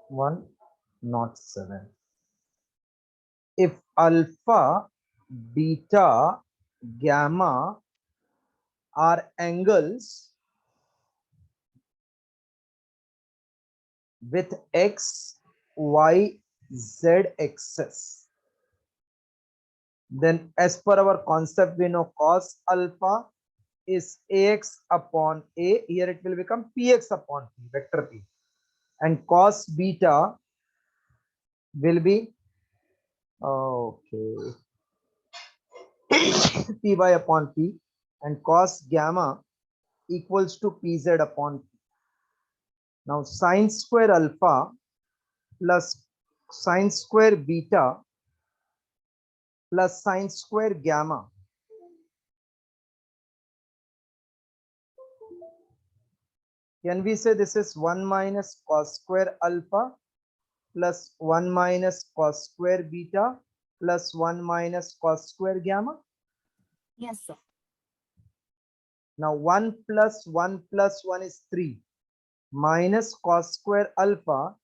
107. If alpha, beta, gamma are angles with x, y, z axis, then as per our concept we know cos alpha is ax upon a. Here it will become px upon p, vector p, and cos beta will be okay py upon p, and cos gamma equals to pz upon p. Now sine square alpha plus sine square beta plus sine square gamma can we say this is 1 minus cos square alpha plus 1 minus cos square beta plus 1 minus cos square gamma? Yes, sir. Now 1 plus 1 plus 1 is 3 minus cos square alpha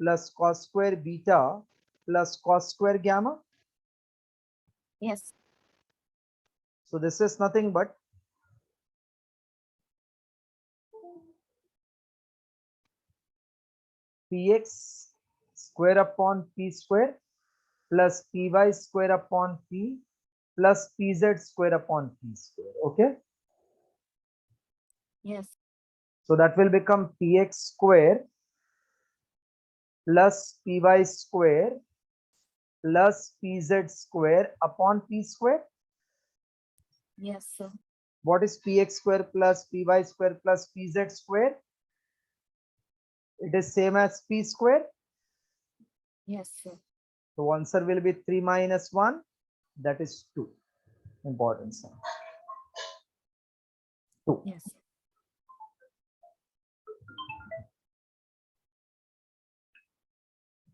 plus cos square beta plus cos square gamma. Yes. So this is nothing but px square upon p square plus py square upon p plus pz square upon p square. Okay. Yes. So that will become px square plus py square plus pz square upon p square. Yes, sir. What is px square plus py square plus pz square? It is same as p square. Yes, sir. So answer will be 3 minus 1, that is 2. Important sum. 2. Yes, sir.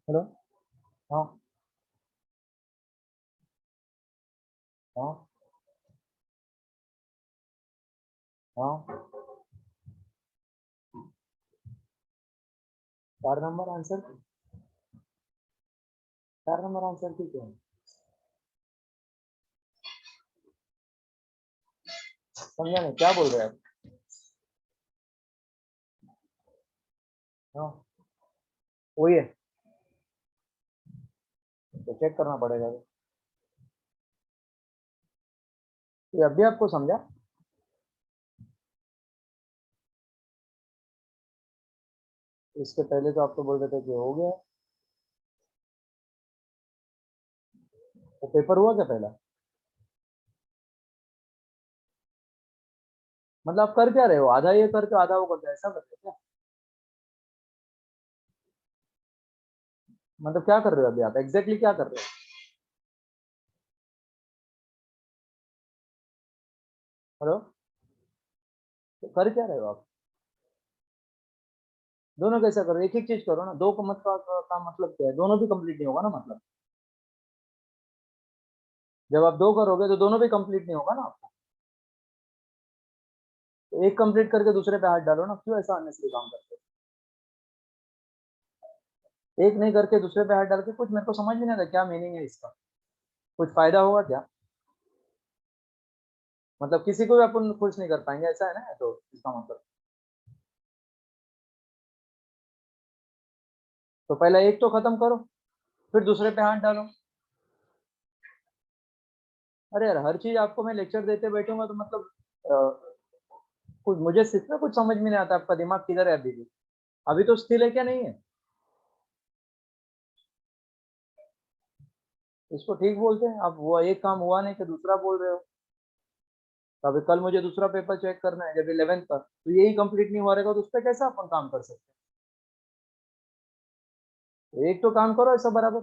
Hello? हाँ हाँ हाँ 4 number answer 4 number answer की क्या है? समझा नहीं क्या बोल रहे हैं आप? हाँ वही है तो चेक करना पड़ेगा ये अभी आपको समझा इसके पहले तो आप तो बोल रहे थे कि हो गया तो पेपर हुआ क्या पहला मतलब आप कर क्या रहे हो आधा ये करके आधा वो करके ऐसा करते क्या मतलब क्या कर रहे हो अभी आप एग्जैक्टली क्या कर रहे हो हेलो तो कर क्या रहे हो आप दोनों कैसा करो एक एक चीज करो ना दो का मतलब क्या है दोनों भी कंप्लीट नहीं होगा ना मतलब जब आप दो करोगे तो दोनों भी कंप्लीट नहीं होगा ना आपका तो एक कंप्लीट करके दूसरे पे हाथ डालो ना क्यों ऐसा अननेसेसरी काम करते हो एक नहीं करके दूसरे पे हाथ डाल के कुछ मेरे को समझ में नहीं आता क्या मीनिंग है इसका कुछ फायदा होगा क्या मतलब किसी को भी अपन खुश नहीं कर पाएंगे ऐसा है ना तो इसका मतलब तो पहले एक तो खत्म करो फिर दूसरे पे हाथ डालो अरे यार हर चीज आपको मैं लेक्चर देते बैठूंगा तो मतलब कुछ मुझे सिर्फ में कुछ समझ में नहीं आता आपका दिमाग किधर है अभी तो स्थिर है क्या नहीं है इसको ठीक बोलते हैं आप वो एक काम हुआ नहीं कि दूसरा बोल रहे हो तो अभी कल मुझे दूसरा पेपर चेक करना है जब 11th का तो यही कंप्लीट नहीं हुआ रहेगा तो उस पर कैसे अपन काम कर सकते हैं एक तो काम करो ऐसा बराबर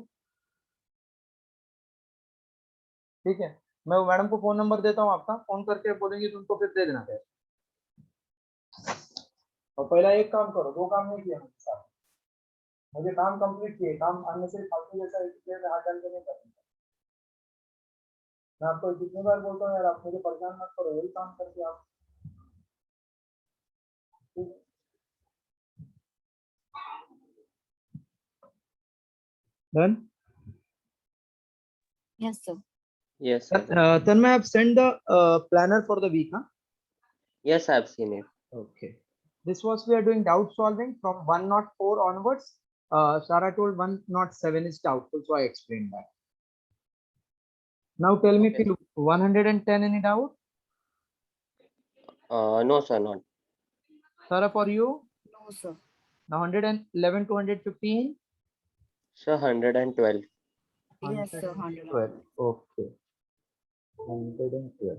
ठीक है मैं वो मैडम को फोन नंबर देता हूँ आपका फोन करके बोलेंगे तो उनको फिर दे देना है और पहला एक काम करो दो काम नहीं किया मेरे साथ मुझे काम कंप्लीट किए काम अन्य से फालतू जैसा हाथ डाल के नहीं करना मैं आपको कितनी बार बोलता हूँ यार आप मुझे परेशान मत करो यही काम करके आप ठीक Done? Yes, sir. Yes, sir. Tanmay, I have sent the planner for the week. Huh? Yes, I've seen it. Okay. This was we are doing doubt solving from 104 onwards. Sarah told 107 is doubtful, so I explained that. Now tell me, Okay. Pilu, 110 any doubt? No, sir, not. Sarah, for you? No, sir. Now 111 to 115? Sir, 112. Yes, sir. 112. Okay. 112.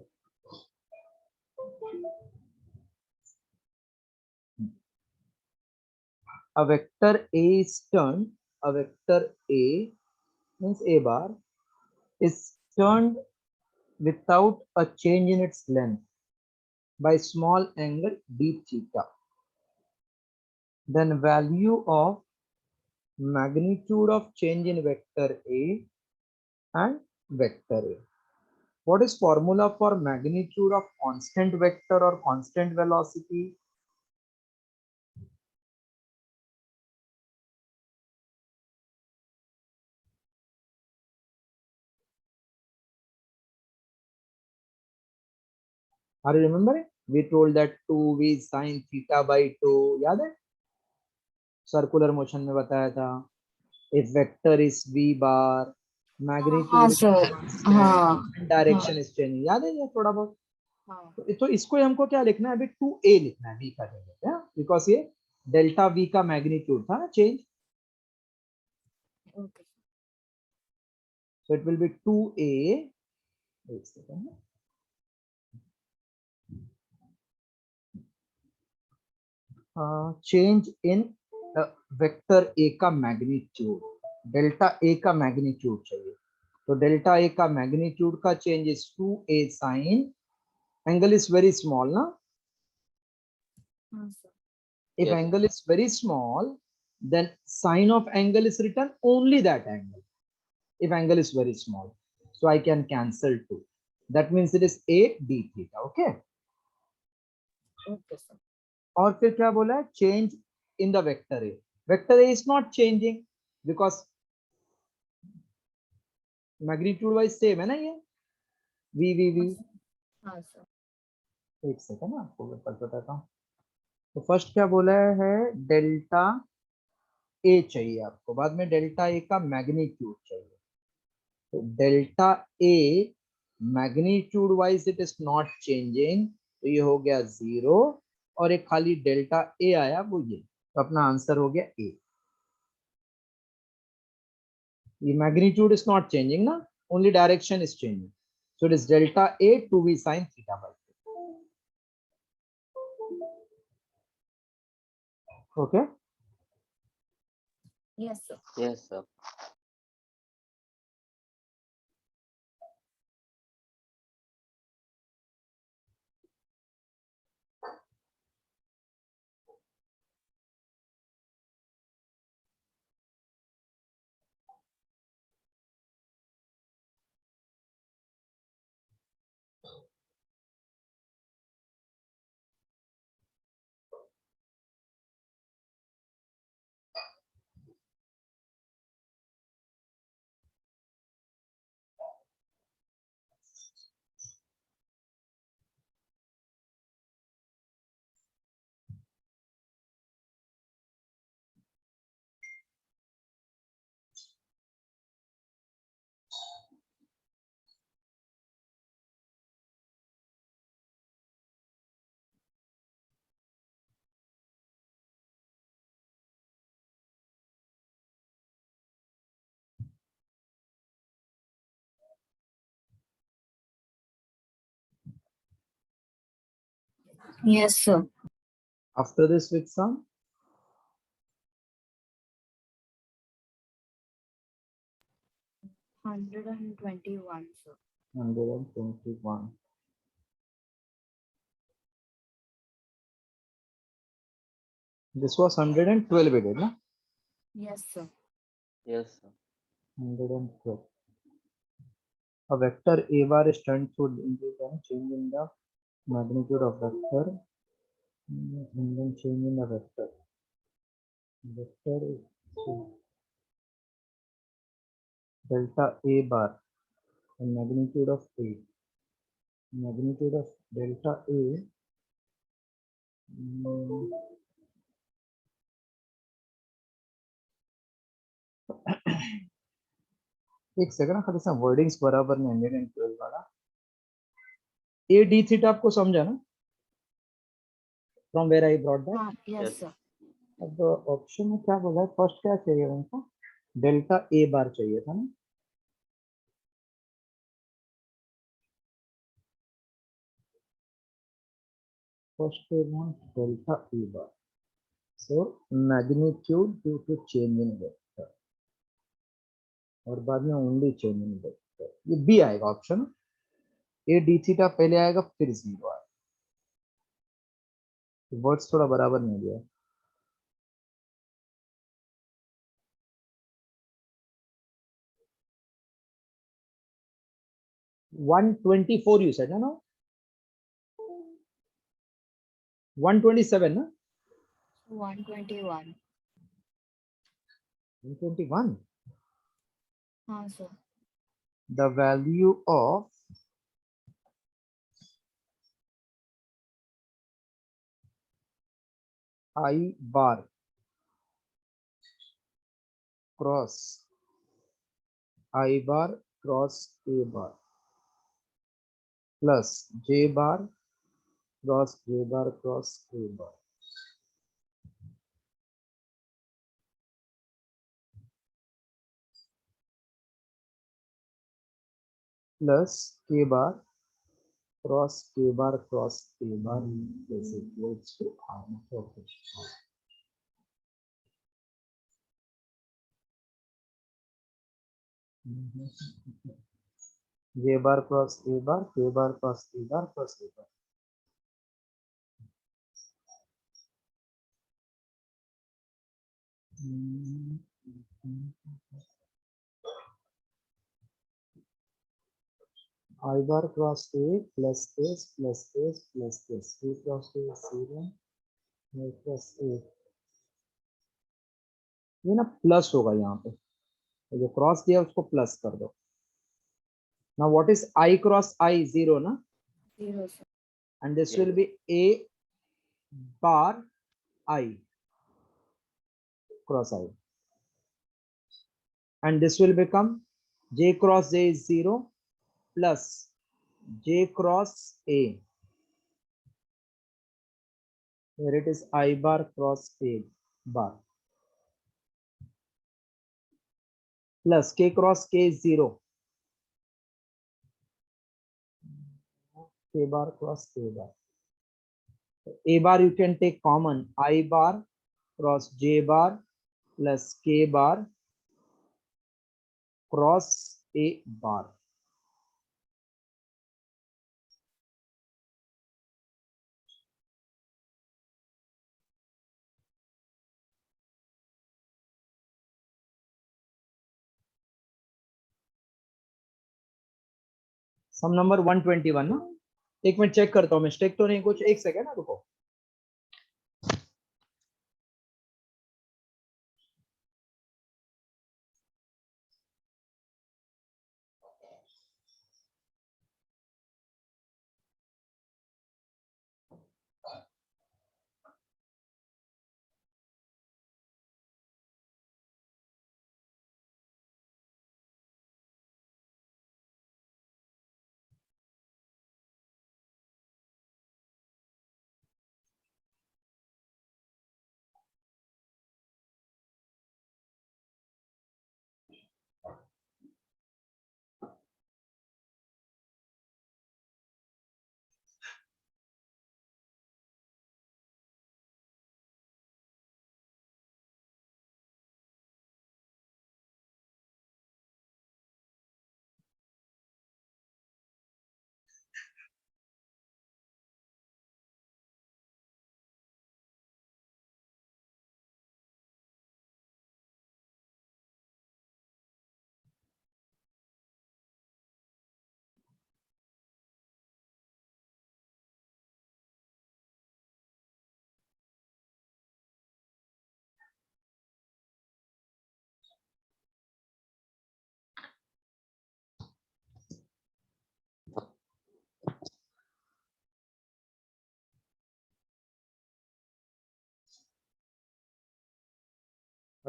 A vector A is turned, a vector A means A bar is turned without a change in its length by small angle d theta. Then value of magnitude of change in vector A and vector A. What is formula for magnitude of constant vector or constant velocity? Are you remembering? We told that 2v sin theta by 2. याद है? Circular motion में बताया था. If vector is v bar, हाँ, magnitude is sir. constant हाँ, and direction is changing. याद है ये थोड़ा बहुत? हाँ. तो इसको हमको क्या लिखना है अभी 2a लिखना है v का जगह, बिकॉज ये डेल्टा v का मैग्नीट्यूड था ना change. Okay. So it will be 2a. Wait a second. Change in vector a का मैग्नीट्यूड. डेल्टा a का मैग्नीट्यूड चाहिए. तो डेल्टा a का मैग्नीट्यूड का change is 2a sin. Angle is very small, na? हाँ, sir. If Yes. angle is very small, then sine of angle is written only that angle. If angle is very small, so I can cancel 2. That means it is a d theta. Okay. Okay, sir. और फिर क्या बोला है? Change in the vector a. Vector a is not changing because magnitude wise same है ना ये. v. हाँ, sir. एक सेकंड ना, आपको मैं बताता हूँ. तो फर्स्ट क्या बोला है? डेल्टा ए चाहिए आपको, बाद में डेल्टा ए का मैग्नीट्यूड चाहिए. तो delta A magnitude wise it is not changing, तो ये हो गया 0 और एक खाली डेल्टा ए आया वो ये. तो अपना आंसर हो गया ए. ये मैग्नीट्यूड इज नॉट चेंजिंग ना, only direction is changing. So it is delta A 2v sin theta by 2. Okay. Yes, sir. Yes, sir. Yes, sir. After this with some 121, sir. 121. This was 112 we did, na? Yes, sir. Yes, sir. 112. A vector a bar is turned through change in the magnitude of vector and then change in the vector. Vector is delta A bar and magnitude of A. Magnitude of delta A. mm, एक second खाली सा wordings बराबर नहीं 112 वाला ए D theta आपको समझा ना from where I brought that हाँ, yes, Yes. sir. अब ऑप्शन में क्या बोला है फर्स्ट क्या चाहिए उनको डेल्टा ए बार चाहिए था ना first one delta A bar so magnitude due to change in vector और बाद में ओनली चेंज इन वेक्टर ये बी आएगा ऑप्शन ए डी थीटा पहले आएगा फिर जीरो आएगा वर्ड्स थोड़ा बराबर नहीं दिया 124 you said no 127 na 121. 121 हाँ, sir. the value of I bar cross I bar cross A bar plus J bar cross J bar cross A bar plus K bar cross K bar cross A bar is equals to R. Okay. J bar cross A bar, K bar cross A bar plus A bar. I bar cross A plus S plus S plus S. A cross A is 0. A plus A. ये ना plus होगा यहाँ पे जो cross दिया उसको plus कर दो now what is I cross I 0 ना 0, sir. and this Yes. will be A bar I cross I and this will become J cross J is 0 plus J cross A where it is I bar cross A bar plus K cross K is 0 K bar cross A bar. A bar you can take common I bar cross J bar plus K bar cross A bar. Some number 121 ना एक minute check करता हूँ mistake तो नहीं कुछ एक second ना रुको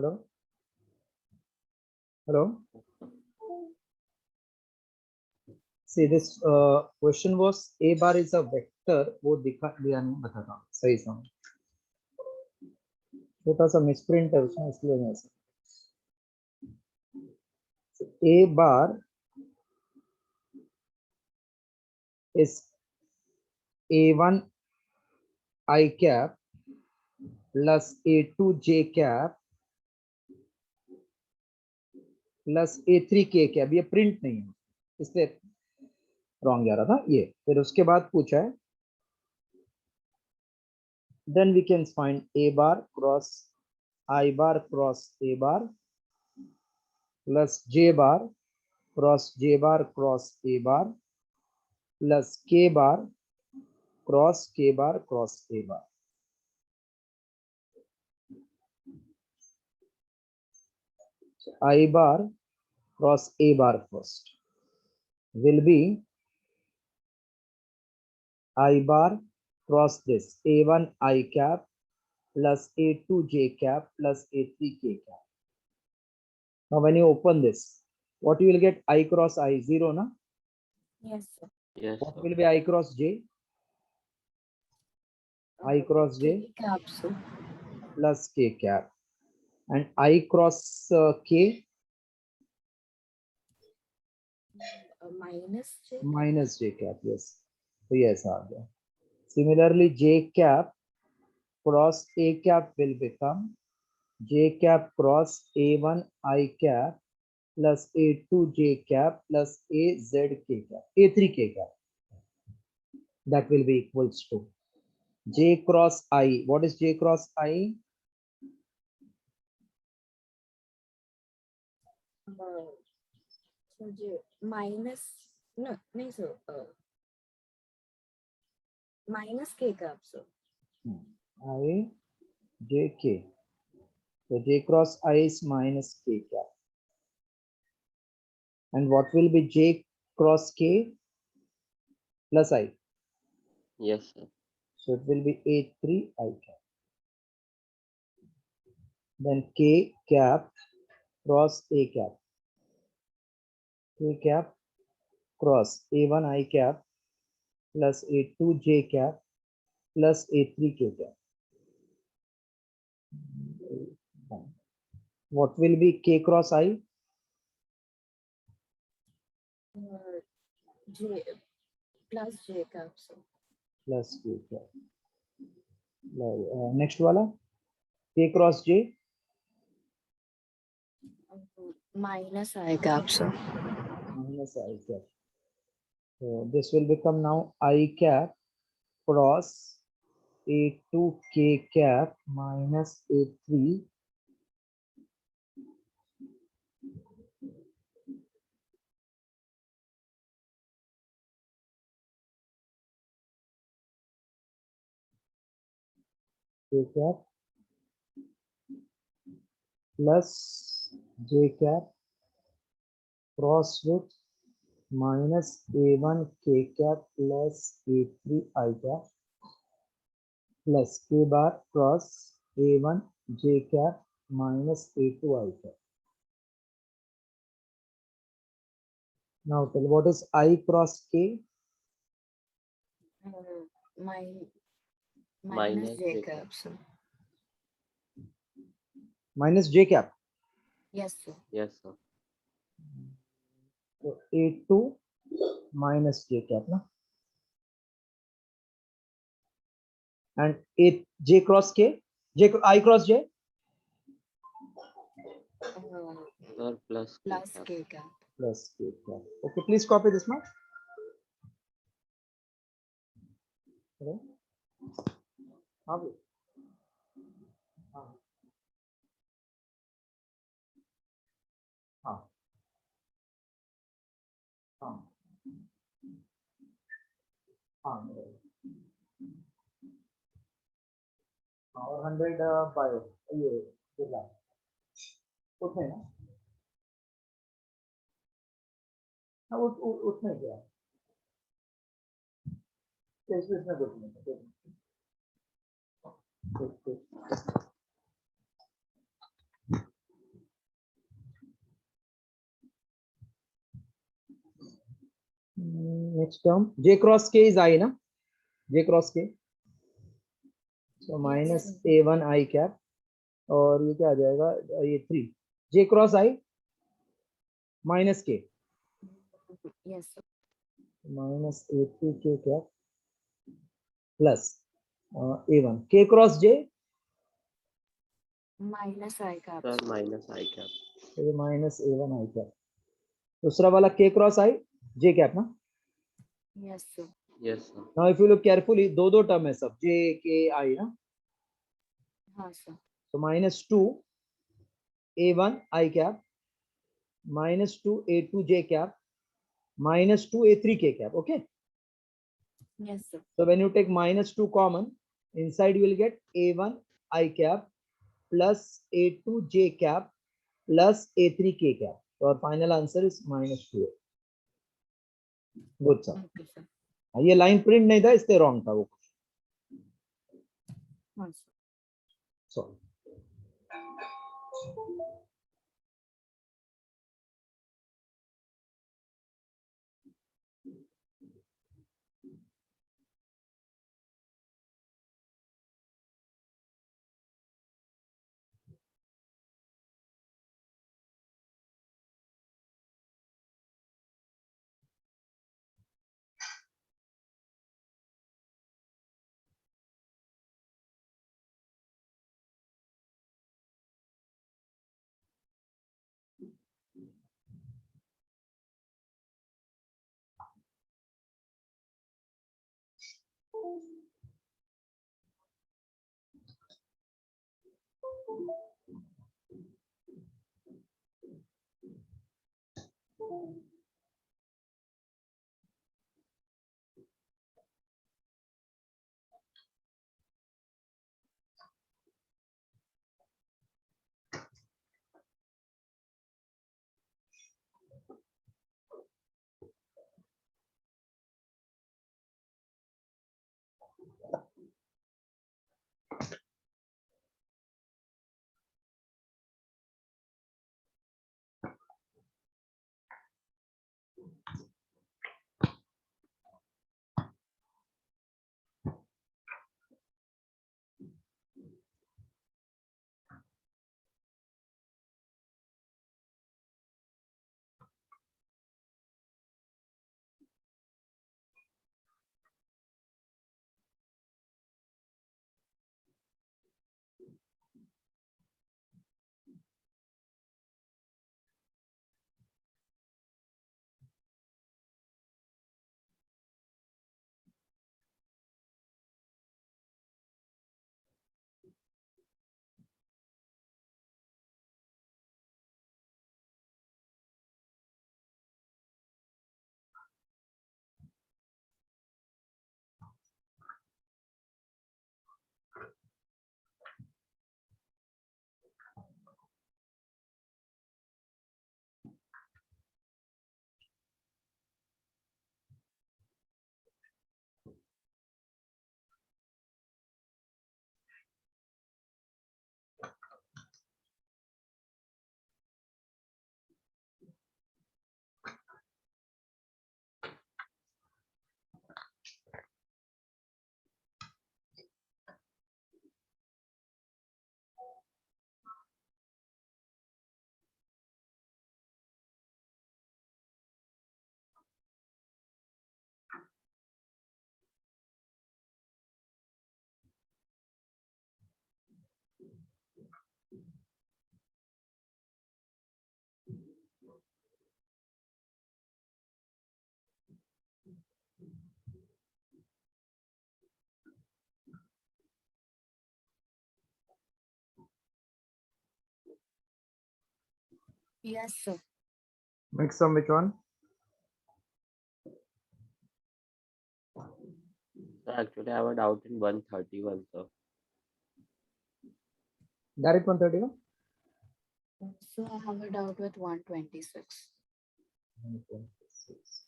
Hello. Hello. See, this question was a bar is a vector. वो दिया नहीं बताता सही समझ, छोटा सा मिसप्रिंट है उसमें इसलिए मैं ऐसा a bar is a1 I cap plus a2 j cap plus a3 k cap. ये प्रिंट नहीं है इसलिए रॉन्ग जा रहा था ये. फिर उसके बाद पूछा है then we can find a bar cross I bar cross a bar plus j bar cross j bar cross a bar plus k bar cross k bar cross a bar. So I bar cross a bar first will be I bar cross this a1 I cap plus a2 j cap plus a3 k cap. Now when you open this, what you will get? I cross I, 0 na? Yes, sir. Yes, What sir. will be I cross j? I cross j K cap, sir. plus k cap. And I cross k Minus J cap. minus j cap. Yes. So yes, आ गया. Similarly, j cap cross a cap will become j cap cross a1 I cap plus a2 j cap plus a z k cap, a3 k cap. That will be equals to j cross I. What is j cross I? So J minus no, sir. Minus K cap, sir. I j k. So j cross I is minus k cap. And what will be j cross k? Plus I. Yes, sir. So it will be a3 I cap. Then k cap cross a cap. K cap cross a1 I cap plus a2 j cap plus a3 k cap. What will be k cross I? J plus J cap, sir. Plus k cap. Next wala k cross j Minus I cap, sir. minus I cap. So this will become now I cap cross a2 k cap minus a3 k cap plus j cap cross with minus a1 k cap plus a3 I cap plus k bar cross a1 j cap minus a2 I cap. Now tell what is I cross k? Minus Minus J J cap, sir. Minus j cap. Yes, sir. Yes, sir. So a2 minus j cap na? And a j cross k, I cross j Sir, plus K Plus cap. K cap. plus k cap. Okay, please copy this much. Okay. हाँ भाई. हाँ. हाँ. हाँ. हाँ. हाँ, और 100 bye ये कितना उतने ना. हाँ उतने क्या इसमें कुछ नहीं. ठीक, ठीक. Next term, j cross k is I ना, j cross k, so minus sir. a1 I cap, और ये क्या आ जाएगा, ये 3 j cross I minus k Yes, sir. minus a3 k cap plus a1 k cross j, Minus I cap, Sir, sir. minus I cap. तो ये minus a1 I cap, दूसरा वाला k cross I j cap ना. Yes, sir. Yes, sir. Now if you look carefully, दो term है सब, j k I ना, हाँ sir. so minus 2 a1 I cap minus 2 a2 j cap minus 2 a3 k cap. Okay, Yes, sir. so when you take minus 2 common, inside you will get a1 I cap plus a2 j cap plus a3 k cap. So our final answer is minus 2. Good sir. Okay, sir. ये line print नहीं था इसलिए wrong था वो. हाँ sir. Sorry. Yes, sir. Next sum, which one? Sir, actually, I have a doubt in 131, sir. Direct 131. So I have a doubt with 126. 126.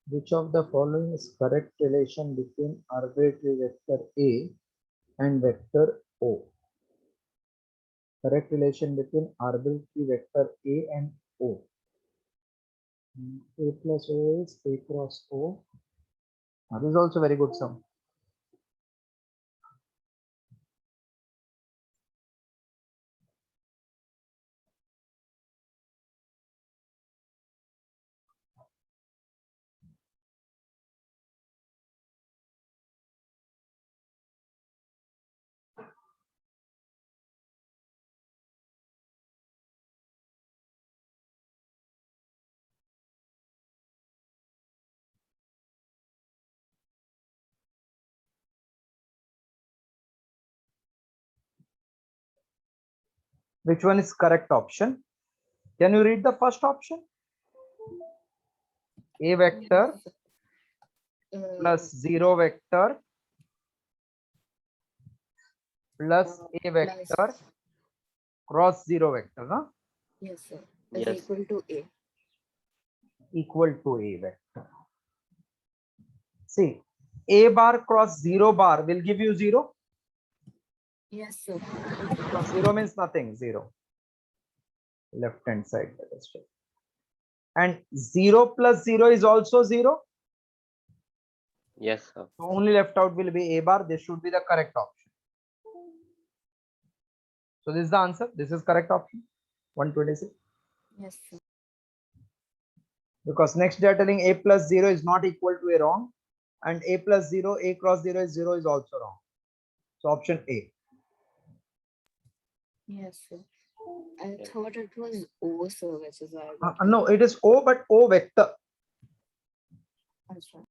Which of the following is correct relation between arbitrary vector A and vector O. Correct relation between arbitrary vector A and O. A plus O is A cross O. This is also very good sum. Which one is correct option? Can you read the first option? A vector plus 0 vector plus A vector cross 0 vector, huh? Yes, sir. Is Yes. equal to A. Equal to A vector. See, A bar cross 0 bar will give you 0. Yes, sir. No, 0 means nothing, 0. Left hand side, let us check. And 0 plus 0 is also 0. Yes, sir. So only left out will be A bar. This should be the correct option. So this is the answer. This is correct option. 126. Yes, sir. Because next they are telling A plus 0 is not equal to A wrong. And A plus 0, A cross 0 is 0 is also wrong. So option A. Yes, sir. I thought it was O, sir, which is why I got No, it is O, but O vector. That's right.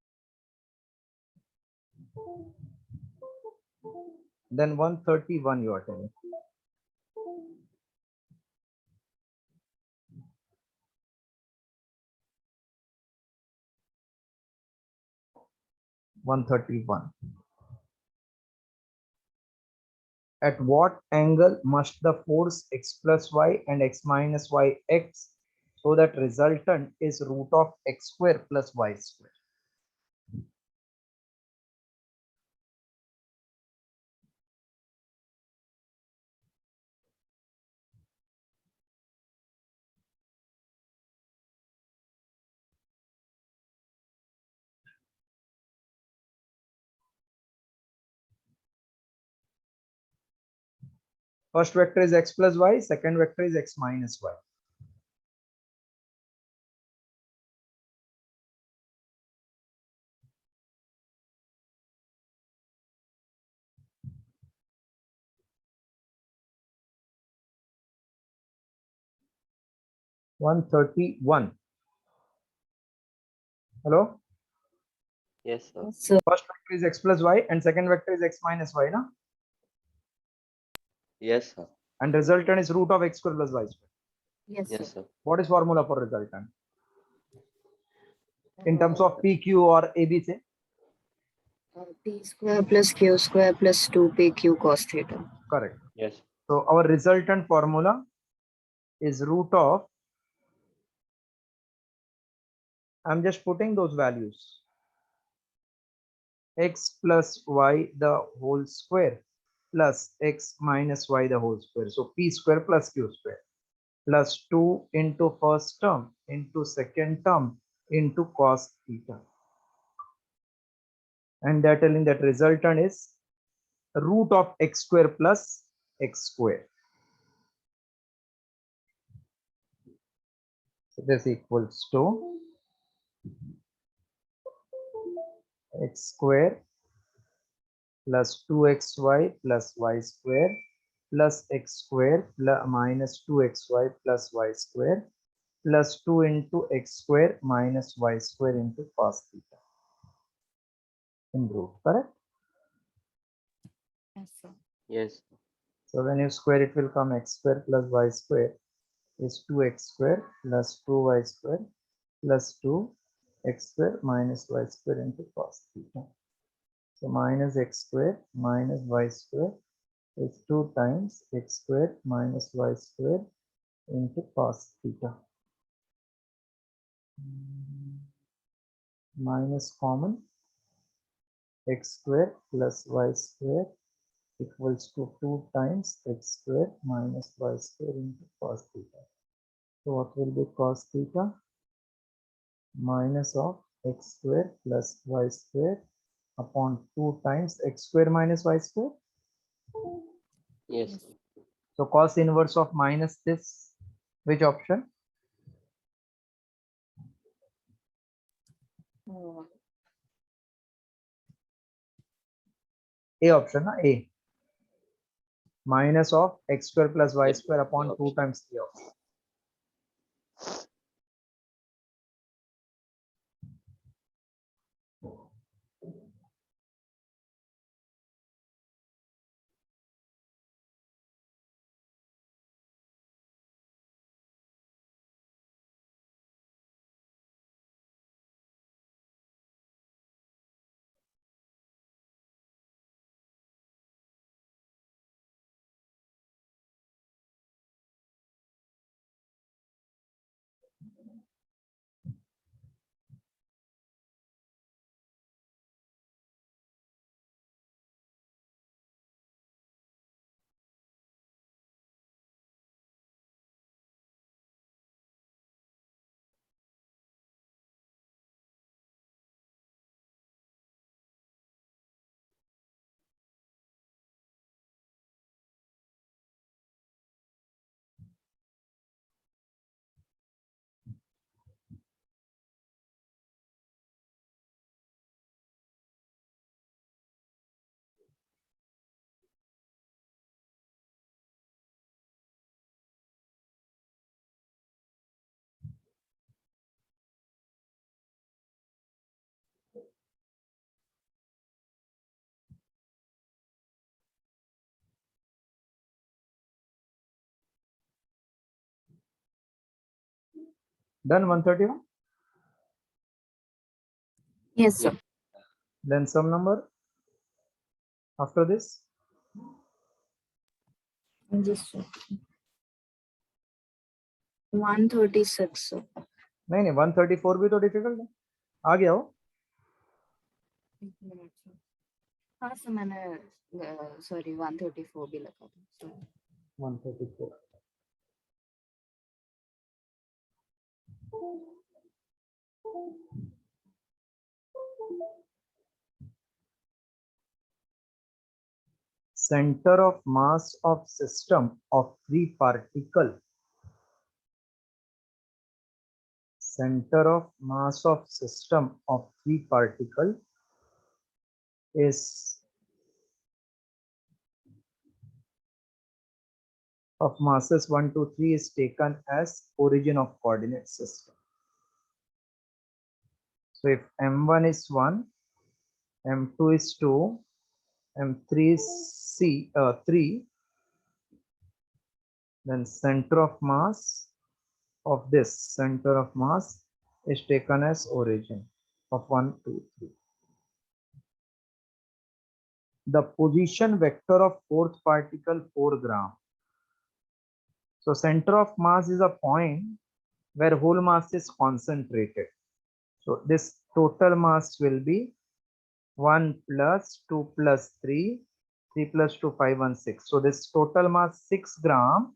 Then 131 you are telling. (131). At what angle must the force x plus y and x minus y x so that resultant is root of x square plus y square? First vector is x plus y, second vector is x minus y. (131). Hello? Yes, sir. Yes, sir. First vector is x plus y and second vector is x minus y, na? Yes, sir. And resultant is root of x square plus y square. Yes, Yes, sir. sir. What is formula for resultant? In terms of PQ or ABC? P square plus Q square plus 2PQ cos theta. Correct. Yes. So our resultant formula is root of, I'm just putting those values, x plus y the whole square plus x minus y the whole square. So p square plus q square plus 2 into first term into second term into cos theta. And they're telling that resultant is root of x square plus x square. So this equals to x square plus 2xy plus y square plus x square plus minus 2xy plus y square plus 2 into x square minus y square into cos theta in root, correct? Yes, sir. Yes. So when you square it will come x square plus y square is 2x square plus 2y square plus 2 x square minus y square into cos theta. So minus x square minus y square is 2 times x square minus y square into cos theta. Minus common, x square plus y square equals to 2 times x square minus y square into cos theta. So what will be cos theta? Minus of x square plus y square upon 2 times x square minus y square. Yes. Yes. So cos inverse of minus this, which option? Oh, A option, na? A. Minus of x square plus y Yep. square upon 2 Option. times A option. Done 131. yes, sir. Yep. Then some number after this. Just 136, sir. नहीं नहीं 134 भी तो difficult है. आ गया हो. एक minute sir. हाँ sir मैंने सॉरी 134 भी लगा था. Sorry. 134. Center of mass of system of free particle. Center of mass of system of free particle is of masses 1, 2, 3 is taken as origin of coordinate system. So if m1 is 1, m2 is 2, m3 is 3, then center of mass of this center of mass is taken as origin of 1, 2, 3. The position vector of fourth particle 4 gram. So center of mass is a point where whole mass is concentrated. So this total mass will be 1 plus 2 plus 3, 3 plus 2, 5, 1, 6. So this total mass 6 gram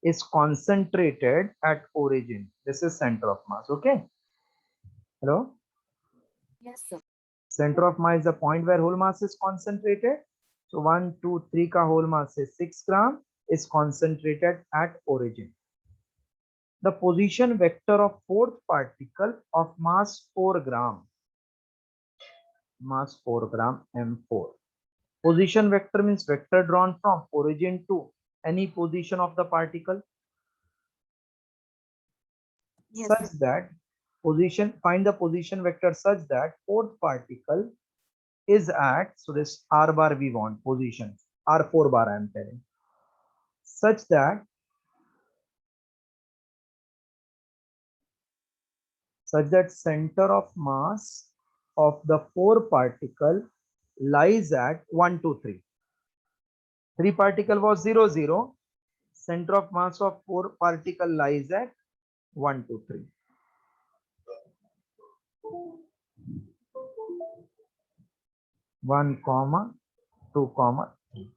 is concentrated at origin. This is center of mass. Okay. Hello. Yes, sir. Center of mass is the point where whole mass is concentrated. So 1, 2, 3 ka whole mass is 6 gram is concentrated at origin. The position vector of fourth particle of mass 4 gram. Mass 4 gram M4. Position vector means vector drawn from origin to any position of the particle. Yes, Such sir. that find the position vector such that fourth particle is at, so this r bar we want position, r4 bar I am telling, such that center of mass of the 4 particle lies at 1, 2, 3. 3 particle was 0, 0. Center of mass of 4 particle lies at 1, 2, 3. 1, 2, 3.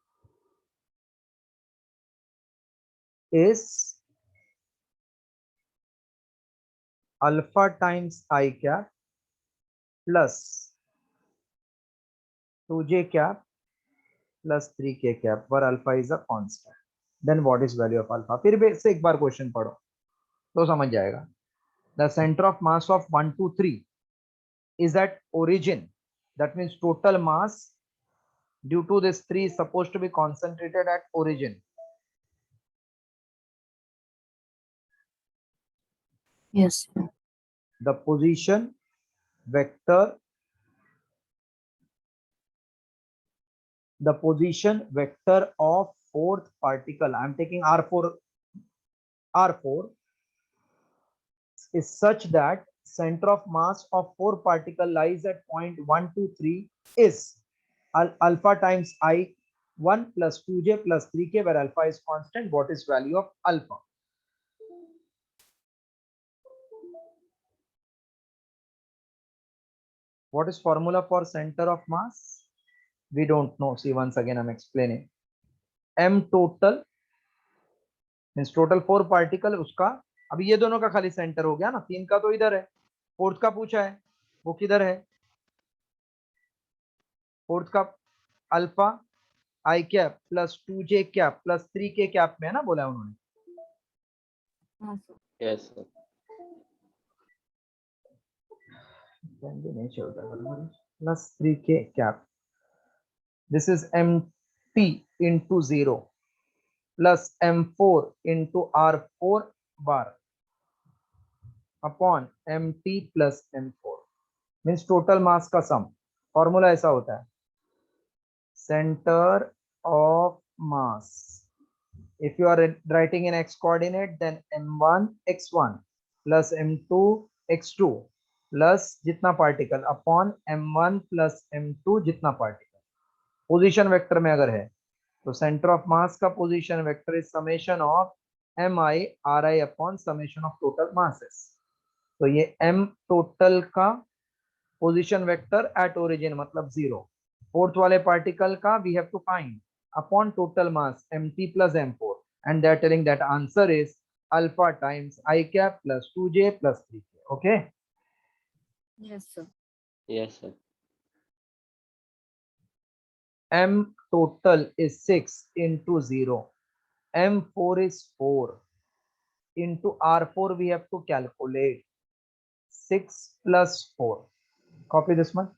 is alpha times I cap plus 2j cap plus 3k cap, where alpha is a constant. Then what is value of alpha? फिर भी से एक बार question पढ़ो तो समझ जाएगा. The center of mass of 1, 2, 3 is at origin. That means total mass due to this 3 is supposed to be concentrated at origin. Yes, sir. The position vector of fourth particle, I am taking R4 is such that center of mass of 4 particle lies at point 1, 2, 3 is alpha times I1 plus 2j plus 3k, where alpha is constant. What is value of alpha? What is formula for center of mass? We don't know. See, once again I'm explaining. M total means total 4 particle, उसका अभी ये दोनों का खाली centre हो गया ना, 3 का तो इधर है, फोर्थ का पूछा है, वो किधर है? फोर्थ का alpha i cap plus 2j cap plus 3k cap में है ना, बोला उन्होंने. हाँ सर. Yes, sir. नहीं चलता plus 3k cap. This is mt into 0 plus m4 into r4 bar upon mt plus m4 means total mass का sum. Formula ऐसा होता है, center of mass, if you are writing in x coordinate, then m1 x1 plus m2 x2 plus जितना particle upon m1 plus m2 जितना particle. Position vector में अगर है तो सेंटर ऑफ मास का position vector is summation of mi ri upon summation of total masses. तो ये m total का पोजीशन वेक्टर एट ओरिजिन मतलब 0. फोर्थ वाले पार्टिकल का we have to find upon total mass mt plus m4, and they are telling that answer is alpha times I cap plus 2j plus 3k. Okay. Yes, sir. Yes, sir. M total is 6 into 0. M4 is 4 into R4 we have to calculate 6 plus 4. Copy this one.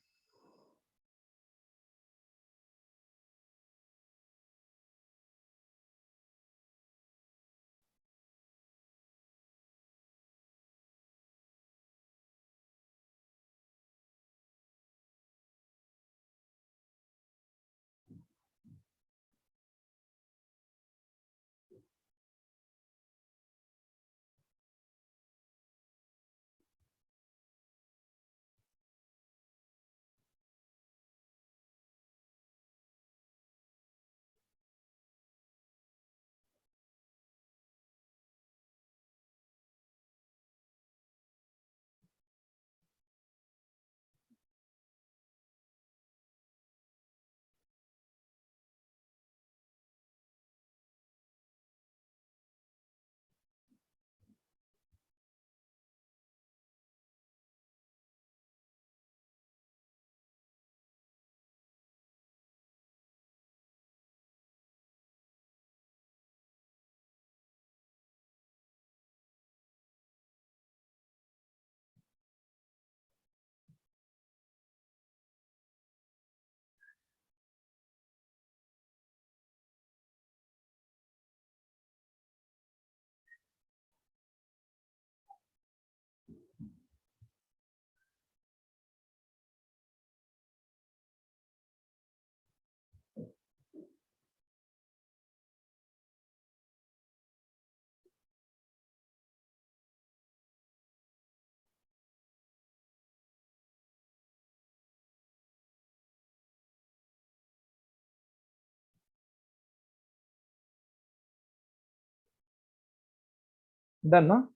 Done, no?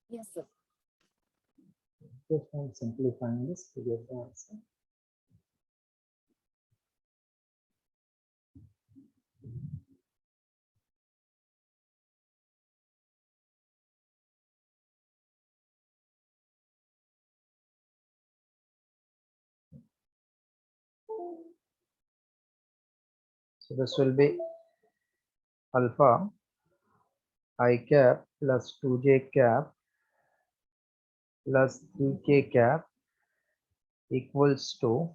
Yes, sir. Just I'm simplifying this to get the answer. So this will be alpha I cap plus 2j cap plus 3k cap equals to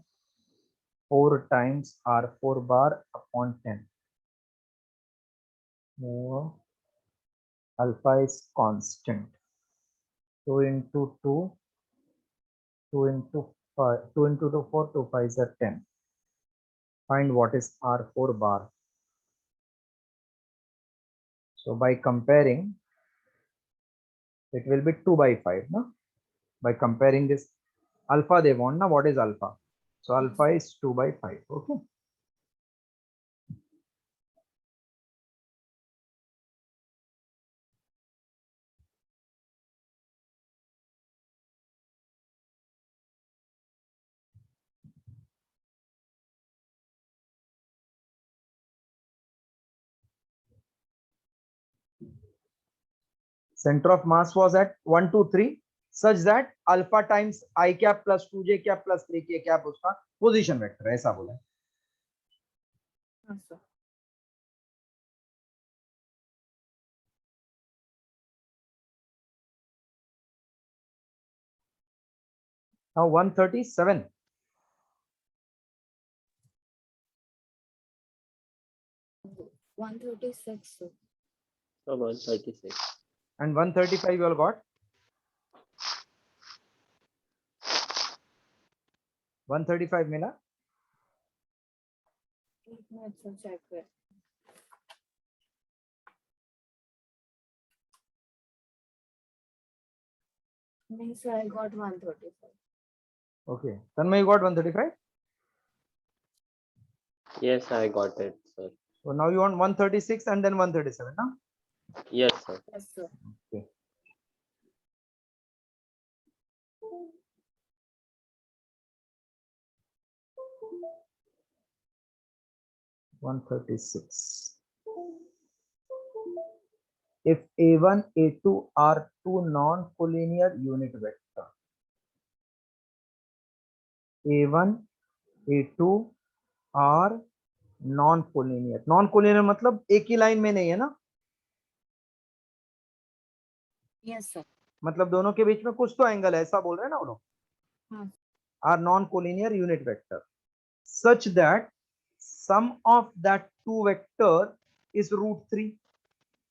4 times R4 bar upon 10. Now, alpha is constant. 2 into 2, 2 into 5, 2 into 2, 4, 2 5s are 10. Find what is R4 bar. So by comparing, it will be 2 by 5. No? By comparing this alpha they want. Now what is alpha? So alpha is 2 by 5. Okay. Center of mass was at 1, 2, 3 such that alpha times I cap plus 2j cap plus 3k cap उसका position vector है, ऐसा बोला है. हाँ sir. Now 137. 136 sir. So 136. And 135 you all got. 135 मिला. एक minute sir check कर. नहीं sir, I got 135. Okay. Tanmay, you got 135. Yes, I got it, sir. So now you want 136 and then 137. Now. Yes, sir. Yes sir. Okay. One 36. If A1, A2 are two non-collinear unit vector, A1, A2 are non-collinear. Non-collinear मतलब एक ही line में नहीं है ना, Yes sir. मतलब दोनों के बीच में कुछ तो एंगल है, ऐसा बोल रहे हैं ना वो लोग. हाँ. Are non-collinear unit vector such that sum of that two vector is √3.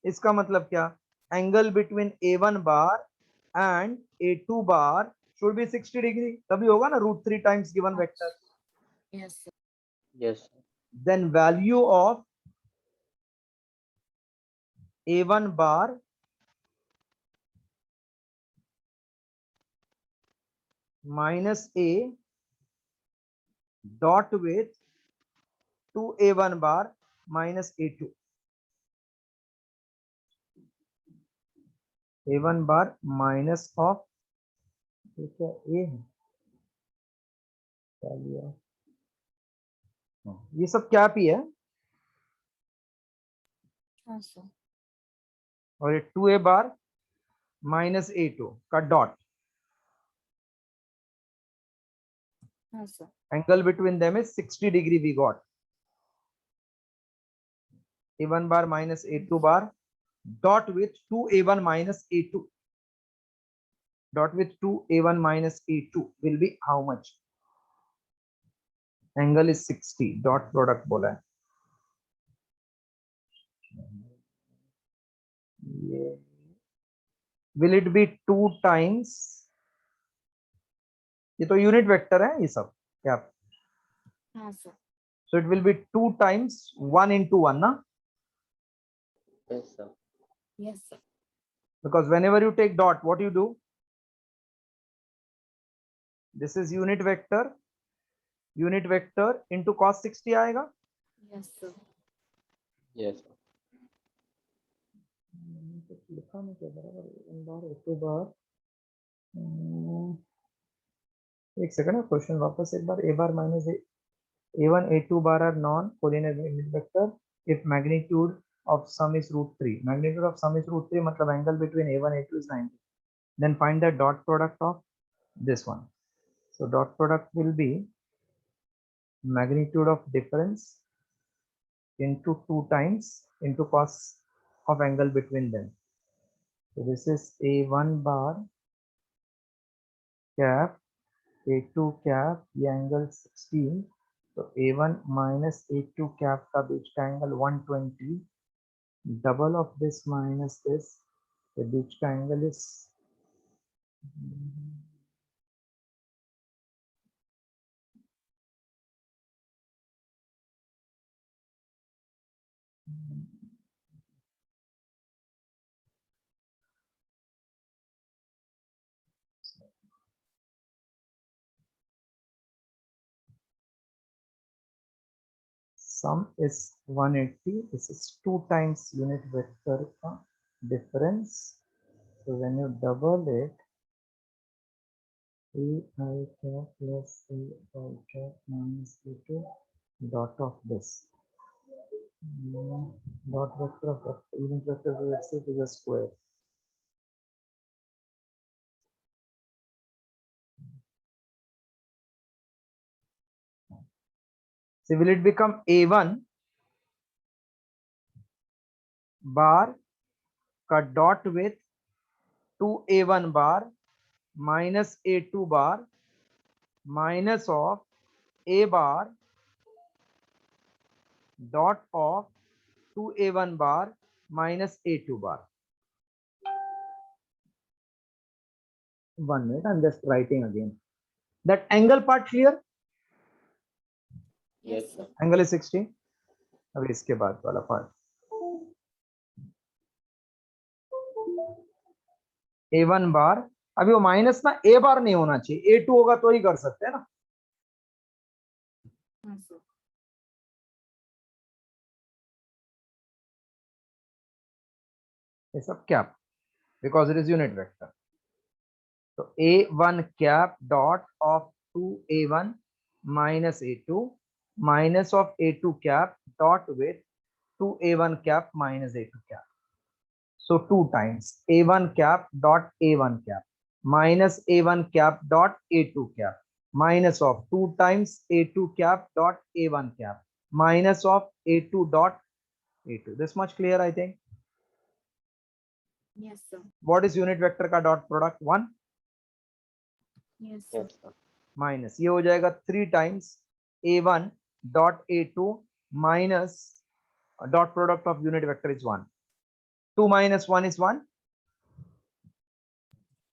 इसका मतलब क्या? Angle between A1 bar and A2 bar should be 60 degree. तभी होगा ना √3 times given vector. Yes sir. Yes, sir. Then value of A1 bar minus A dot with 2A1 bar minus A2. A1 bar minus of ये क्या A है? क्या लिया? ये सब क्या भी है हाँ सर. और ये 2A bar minus A2 का डॉट. हाँ sir. Angle between them is 60 degree we got. A1 bar minus A2 bar dot with 2A1 minus A2. Dot with 2A1 minus A2 will be how much? Angle is 60. Dot product बोला है. Will it be 2 times? ये तो unit vector है ये सब क्या? हाँ sir. So it will be 2 times 1 into 1 ना? Yes, sir. Yes sir. Because whenever you take dot, what you do? This is unit vector into cos 60 आएगा. Yes sir. Yes, sir. लिखा नहीं क्या बराबर बार A2 बार. एक सेकंड क्वेश्चन वापस एक बार. A bar minus A1 A2 bar are non-collinear unit vector if magnitude of sum is √3. Magnitude of sum is √3 मतलब angle between A1 A2 is 90. Then find the dot product of this one. So dot product will be magnitude of difference into 2 times into cos of angle between them. So this is A1 bar cap A2 cap, ये angle 16. So A1 minus A2 cap का बीच का angle 120. Double of this minus this, the बीच का angle is sum is 180. This is 2 times unit vector का difference. So when you double it, AI cap plus AI cap minus A2 dot of this. Dot vector of unit vector itself is a square. So will it become A1 bar का dot with 2A1 bar minus A2 bar minus of A bar dot of 2A1 bar minus A2 bar. 1 minute, I'm just writing again. That angle part clear? Yes, sir. Angle is 60. अब इसके बाद वाला part. A1 bar. अभी वो minus ना A बार नहीं होना चाहिए, A2 होगा तो ही कर सकते हैं ना. हाँ सर. ये सब cap because it is unit vector. So A1 cap dot of 2A1 minus A2 minus of A2 cap dot with 2A1 cap minus A2 cap. So 2 times A1 cap dot A1 cap minus A1 cap dot A2 cap minus of 2 times A2 cap dot A1 cap minus of A2 dot A2. This much clear, I think. Yes sir. What is unit vector का dot product? 1 Yes sir. Yes, sir. minus ये हो जाएगा 3 times A1 dot A2 minus dot product of unit vector is 1. 2 minus 1 is 1.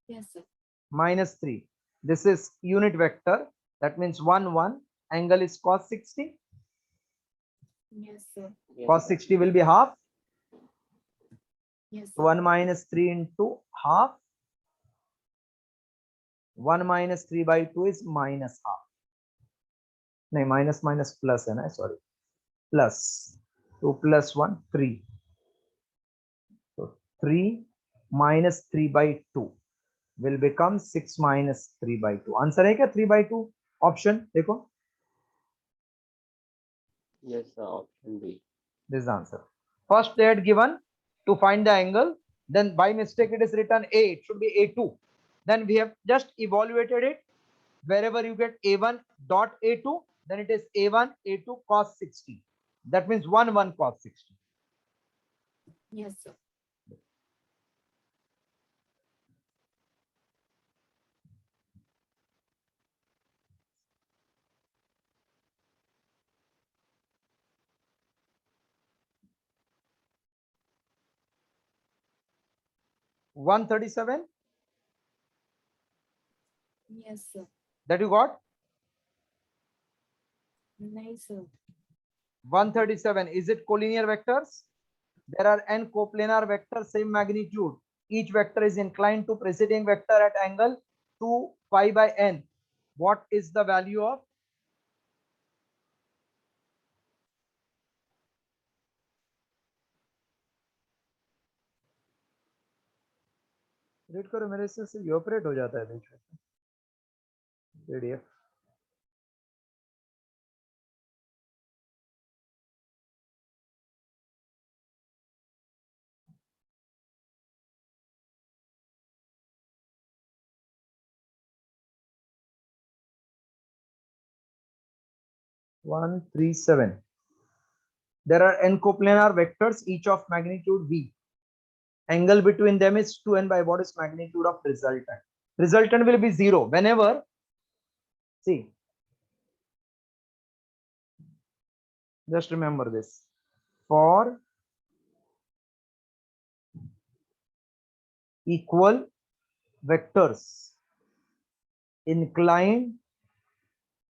Yes sir. Minus 3. This is unit vector. That means 1, 1. Angle is cos 60. Yes sir. Yes, Cos sir. 60 will be half. Yes sir. 1 minus 3 into half. 1 minus 3 by 2 is minus half. No, minus minus plus है ना, sorry. Plus 2 plus 1, 3. So 3 minus 3 by 2 will become 6 minus 3 by 2. Answer है क्या 3 by 2? Option देखो. Yes, sir. Option B. This is the answer. First they had given to find the angle, then by mistake it is written A, it should be A2. Then we have just evaluated it. Wherever you get A1 dot A2, then it is A1 A2 cos 60. That means 1 1 cos 60. Yes sir. One 37 Yes sir. that you got. Nice sir. 137, is it collinear vectors? There are n coplanar vectors same magnitude. Each vector is inclined to preceding vector at angle 2 pi by n. What is the value of? Read करो, मेरे से evaporate हो जाता है बीच में PDF. One 3 7. There are n coplanar vectors, each of magnitude v. Angle between them is 2n by what is magnitude of resultant. Resultant will be 0 whenever, see, just remember this, for equal vectors inclined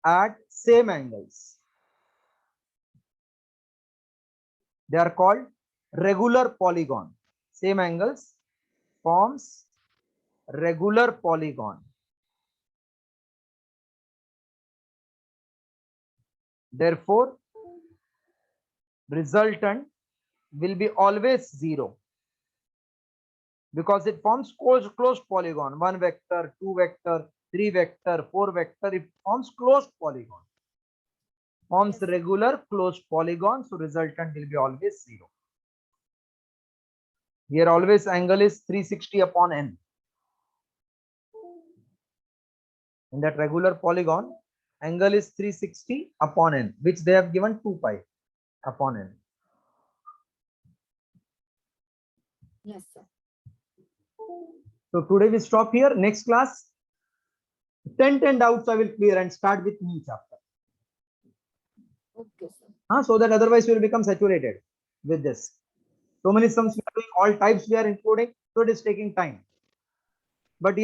at same angles, they are called regular polygon. Same angles forms regular polygon. Therefore, resultant will be always 0 because it forms closed polygon. 1 vector, 2 vector, 3 vector, 4 vector, it forms closed polygon. Forms Yes. regular closed polygon, so resultant will be always 0. Here always angle is 360 upon n. In that regular polygon, angle is 360 upon n, which they have given 2 pi upon n. Yes, sir. So today we stop here. Next class, 10 doubts I will clear and start with new chapter. Okay, sir. So that otherwise we will become saturated with this. So many sums we are doing, all types we are including, so it is taking time.